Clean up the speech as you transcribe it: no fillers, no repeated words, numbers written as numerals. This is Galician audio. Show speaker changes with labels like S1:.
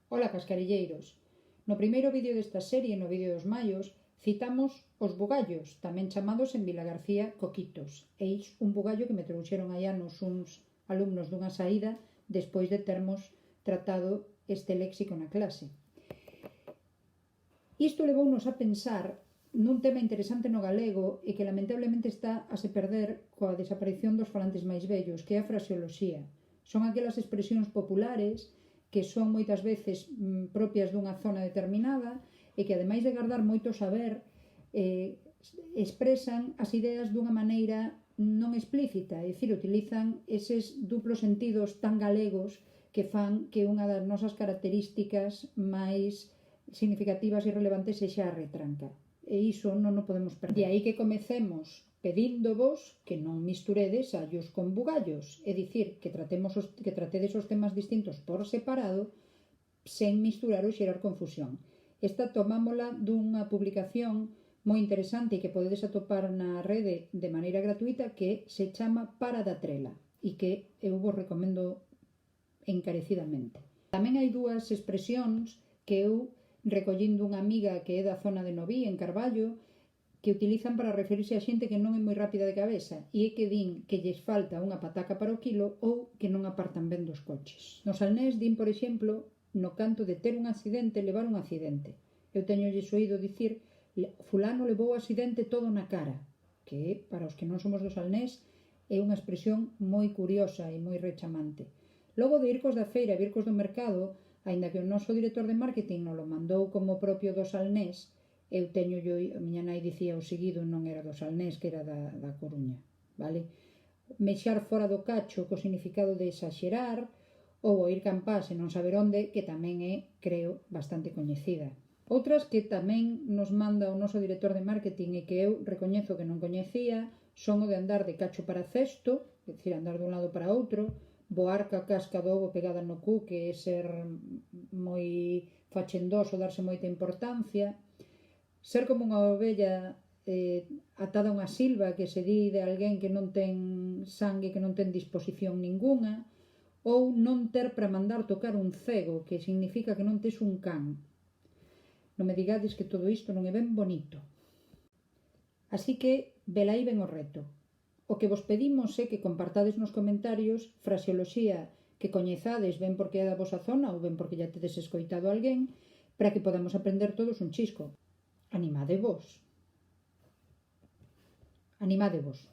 S1: Ola, cascarilleiros! No primeiro vídeo desta serie, no vídeo dos maios, citamos os bugallos, tamén chamados en Vilagarcía coquitos. Eis un bugallo que me trouxeron hai anos uns alumnos dunha saída despois de termos tratado este léxico na clase. Isto levounos a pensar nun tema interesante no galego e que lamentablemente está a se perder coa desaparición dos falantes máis vellos, que é a fraseoloxía. Son aquelas expresións populares que son moitas veces propias dunha zona determinada e que, ademais de guardar moito saber, expresan as ideas dunha maneira non explícita, é dicir, utilizan eses duplos sentidos tan galegos que fan que unha das nosas características máis significativas e relevantes sexa a retranca. E iso non o podemos perder. De aí que comecemos pedíndovos que non misturedes allos con bugallos, é dicir, que tratedes os temas distintos por separado sen misturar ou xerar confusión. Esta tomámola dunha publicación moi interesante e que podedes atopar na rede de maneira gratuita, que se chama Para da Trela e que eu vos recomendo encarecidamente. Tamén hai dúas expresións que eu recollín dunha amiga que é da zona de Noví, en Carballo, que utilizan para referirse a xente que non é moi rápida de cabeza e é que din que lles falta unha pataca para o quilo ou que non apartan ben dos coches. No salnés din, por exemplo, no canto de ter un accidente, levar un accidente. Eu teñolles oído dicir fulano levou o accidente todo na cara, que para os que non somos do salnés é unha expresión moi curiosa e moi rechamante. Logo de ircos da feira e vircos do mercado, aínda que o noso director de marketing nos lo mandou como propio do salnés, eu teño a miña nai dicía o seguido, non era do salnés, que era da Coruña, vale? Mexar fora do cacho, co significado de exaxerar, ou o ir campás e non saber onde, que tamén é, creo, bastante coñecida. Outras que tamén nos manda o noso director de marketing e que eu recoñezo que non coñecía son o de andar de cacho para cesto, é dicir, andar dun lado para outro, voar ca casca do ovo pegada no cu, que é ser moi fachendoso, darse moita importancia, ser como unha ovella atada a unha silva, que se di de alguén que non ten sangue, que non ten disposición ningunha, ou non ter para mandar tocar un cego, que significa que non tes un can. Non me digades que todo isto non é ben bonito. Así que, velaí ben o reto. O que vos pedimos é que compartades nos comentarios fraseoloxía que coñezades ben porque é da vosa zona ou ben porque ya tedes escoitado a alguén, para que podamos aprender todos un chisco. Animadevos. Animadevos.